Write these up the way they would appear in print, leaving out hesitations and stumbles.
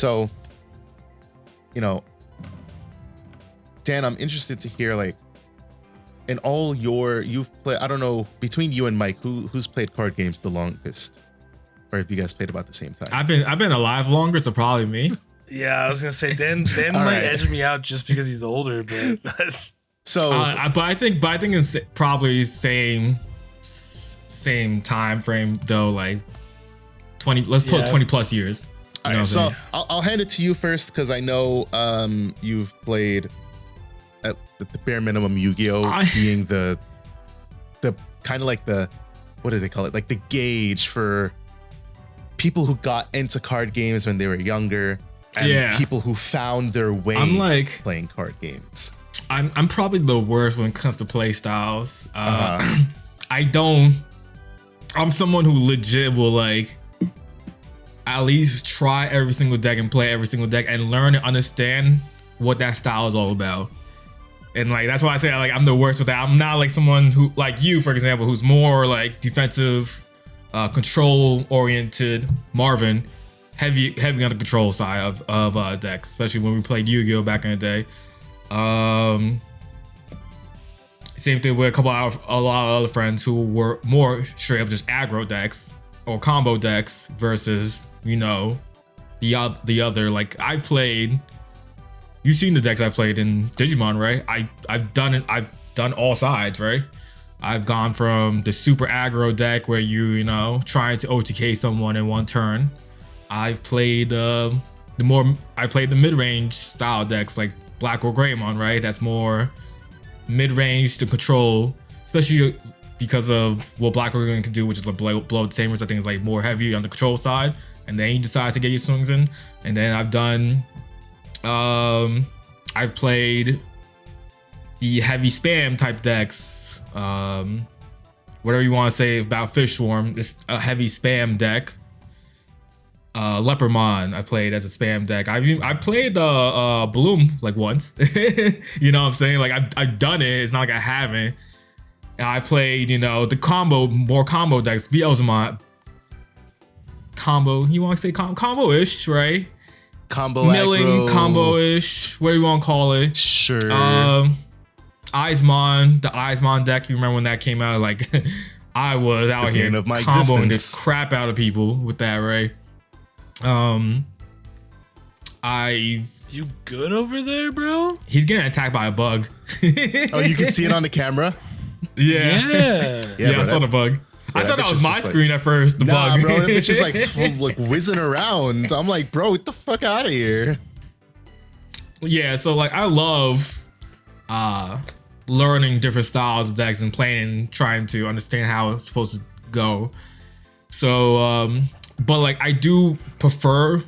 So, you know, Dan, I'm interested to hear, like, in all you've played, I don't know, between you and Mike, who's played card games the longest? Or if you guys played about the same time? I've been alive longer, so probably me. Yeah, I was gonna say Dan might edge me out just because he's older, but so but I think it's probably same time frame though, like 20. Let's put 20 plus years. All right, so I'll hand it to you first because I know you've played at the bare minimum Yu-Gi-Oh, being the kind of like the, what do they call it? Like the gauge for people who got into card games when they were younger and people who found their way playing card games. I'm probably the worst when it comes to play styles. I'm someone who legit will like at least try every single deck and play every single deck and learn and understand what that style is all about. And like that's why I say like I'm the worst with that. I'm not like someone who like you, for example, who's more like defensive, control oriented. Marvin, heavy on the control side of decks, especially when we played Yu-Gi-Oh back in the day. Same thing with a lot of other friends who were more straight up just aggro decks or combo decks versus, you know, the other. Like I've played, you've seen the decks I've played in Digimon, right? I've done all sides, right? I've gone from the super aggro deck where you know trying to OTK someone in one turn. I've played the mid-range style decks like Black or Greymon, right? That's more mid-range to control, especially because of what Black or Greymon can do, which is like blow tamers. I think it's like more heavy on the control side, and then you decide to get your swings in. And then I've played the heavy spam type decks, whatever you want to say about Fish Swarm. It's a heavy spam deck. Lepermon I played as a spam deck. I played Bloom like once. You know what I'm saying? Like I've done it. It's not like I haven't. And I played, you know, the more combo decks. Beelzemon combo. You want to say combo-ish, right? Combo milling, combo-ish, whatever you want to call it. Sure. Eismon, the Eismon deck. You remember when that came out? Like I was out here comboing the crap out of people with that, right? You good over there, bro? He's getting attacked by a bug. Oh, you can see it on the camera? Yeah, I saw the bug. I thought that was my screen at first. The bug, bro. It's just like whizzing around. I'm like, bro, get the fuck out of here. Yeah, so like I love learning different styles of decks and playing and trying to understand how it's supposed to go. So, but like I do prefer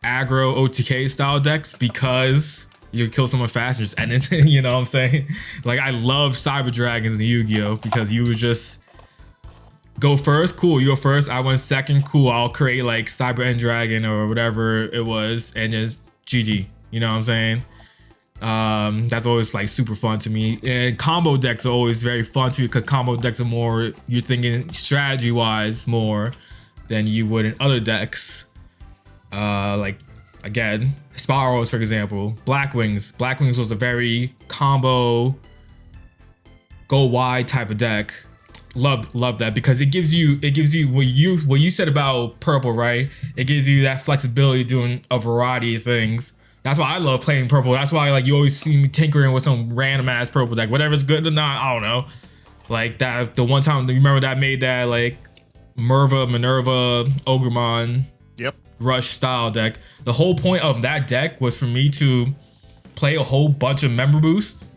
aggro OTK style decks because you kill someone fast and just end it. You know what I'm saying? Like I love Cyber Dragons in the Yu-Gi-Oh because you would just go first, cool, you go first, I went second, cool, I'll create like Cyber End Dragon or whatever it was and just GG. You know what I'm saying? That's always like super fun to me. And combo decks are always very fun to me because combo decks are more, you're thinking strategy wise more than you would in other decks. Like again, Spirals, for example, Black Wings was a very combo go wide type of deck. Love that because it gives you what you said about purple, right? It gives you that flexibility doing a variety of things. That's why I love playing purple. That's why like you always see me tinkering with some random ass purple deck, whatever's good or not. I don't know. Like that the one time you remember that I made that like Minerva, Ogremon, Rush style deck. The whole point of that deck was for me to play a whole bunch of member boosts,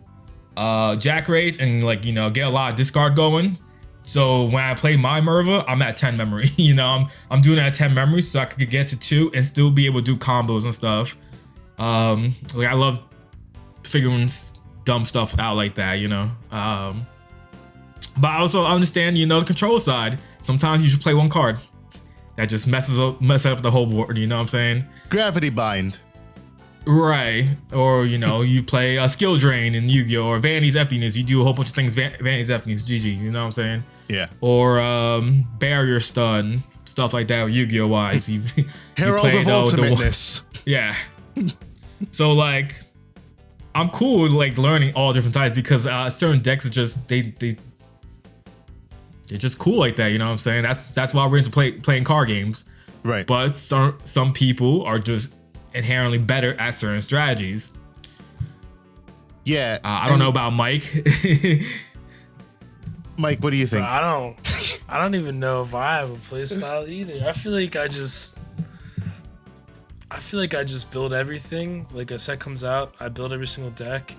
Jack raids, and like you know get a lot of discard going. So when I play my Minerva, I'm at 10 memory. You know, I'm doing it at 10 memory so I could get to 2 and still be able to do combos and stuff. Like I love figuring dumb stuff out like that, you know. But I also understand, you know, the control side. Sometimes you should play one card that just messes up the whole board. You know what I'm saying? Gravity Bind. Right. Or, you know, you play a Skill Drain in Yu-Gi-Oh! Or Vanity's Emptiness. You do a whole bunch of things. Vanity's Emptiness, GG. You know what I'm saying? Yeah. Or Barrier Stun. stuff like that, Yu-Gi-Oh wise. You Herald of played, Ultimateness. yeah. So like, I'm cool with like learning all different types because certain decks are just they're just cool like that. You know what I'm saying? That's why we're into playing card games. Right. But some people are just inherently better at certain strategies. Yeah. I don't know about Mike. Mike, what do you think? I don't even know if I have a play style either. I feel like I just build everything. Like a set comes out, I build every single deck,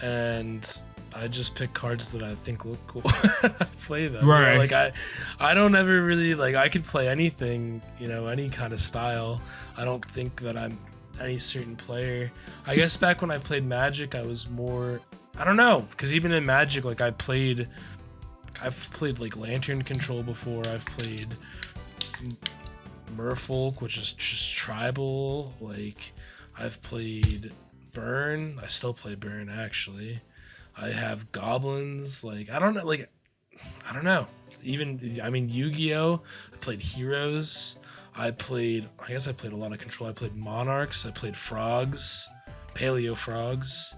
and I just pick cards that I think look cool. I play them. Right. You know, like I don't ever really like. I could play anything, you know, any kind of style. I don't think that I'm any certain player. I guess back when I played Magic, I was more. I don't know, because even in Magic, like I've played like Lantern Control before. I've played Merfolk, which is just tribal. Like I've played Burn. I still play Burn actually. I have Goblins. Like I don't know. Even I mean Yu-Gi-Oh. I played Heroes. I guess I played a lot of Control. I played Monarchs. I played Frogs, Paleo Frogs.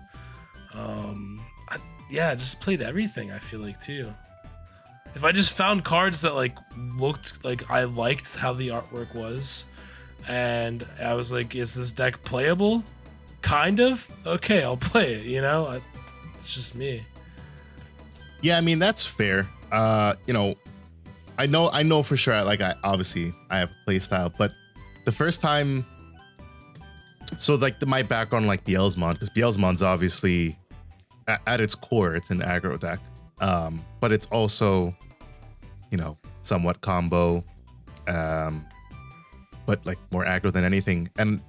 I just played everything. I feel like too. If I just found cards that like looked like I liked how the artwork was, and I was like, is this deck playable? Kind of. Okay, I'll play it. You know, it's just me. Yeah, I mean that's fair. You know, I know for sure. Like I have a play style, but the first time, so like my background like Beelzemon, because Beelzemon's obviously at its core it's an aggro deck, but it's also, you know, somewhat combo, but like more aggro than anything. And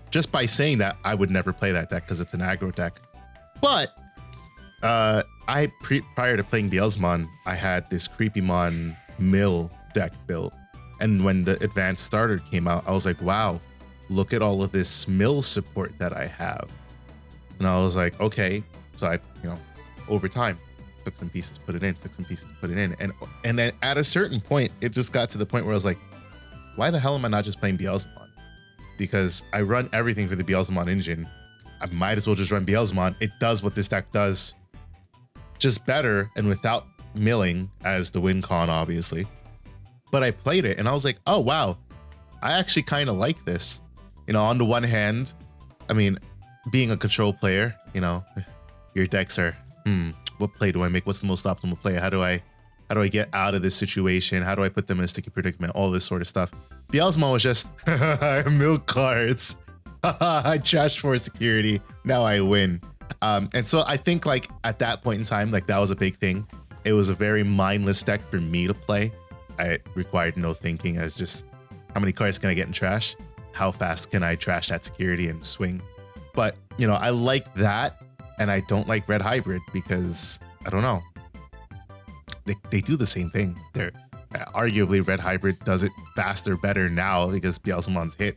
just by saying that, I would never play that deck because it's an aggro deck. But prior to playing Beelzemon, I had this Creepymon Mill deck built, and when the advanced starter came out, I was like, wow, look at all of this mill support that I have. And I was like, okay. So I, you know, over time took some pieces, put it in, took some pieces, put it in, and then at a certain point it just got to the point where I was like, why the hell am I not just playing Beelzemon? Because I run everything for the Beelzemon engine. I might as well just run Beelzemon. It does what this deck does, just better and without milling as the win con, obviously. But I played it and I was like, oh wow, I actually kind of like this. You know, on the one hand, I mean, being a control player, you know, your decks are, what play do I make? What's the most optimal play? How do I get out of this situation? How do I put them in a sticky predicament? All this sort of stuff. Beelzemon was just milk cards. I trashed for security. Now I win. And so I think like at that point in time, like that was a big thing. It was a very mindless deck for me to play. I required no thinking. As just how many cards can I get in trash? How fast can I trash that security and swing? But you know, I like that, and I don't like Red Hybrid because I don't know. They do the same thing. They're arguably Red Hybrid does it faster, better now because Beelzemon's hit.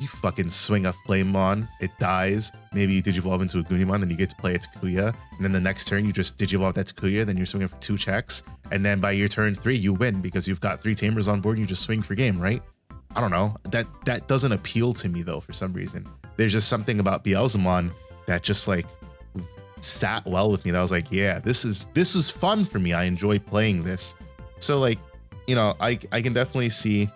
You fucking swing a Flamemon, it dies. Maybe you digivolve into a Goonimon, then you get to play a Takuya. And then the next turn, you just digivolve that Takuya, then you're swinging for 2 checks. And then by your turn 3, you win because you've got 3 Tamers on board and you just swing for game, right? I don't know. That doesn't appeal to me though for some reason. There's just something about Beelzemon that just like sat well with me. That I was like, yeah, this is fun for me. I enjoy playing this. So like, you know, I can definitely see,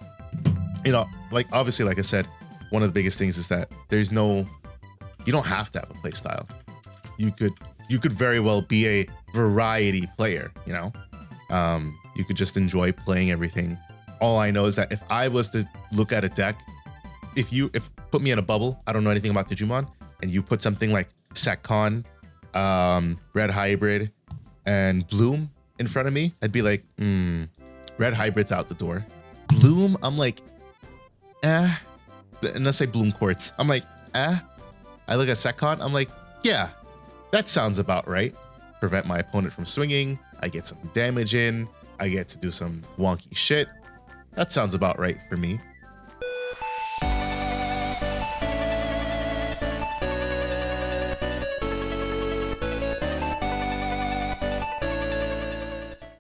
you know, like obviously, like I said, one of the biggest things is that you don't have to have a play style. You could very well be a variety player, you know? You could just enjoy playing everything. All I know is that if I was to look at a deck, if put me in a bubble, I don't know anything about Digimon, and you put something like Sekon, Red Hybrid, and Bloom in front of me, I'd be like, Red Hybrid's out the door. Bloom, I'm like, and let's say Bloom Quartz. I'm like, I look at Sekon, I'm like, yeah, that sounds about right. Prevent my opponent from swinging. I get some damage in. I get to do some wonky shit. That sounds about right for me.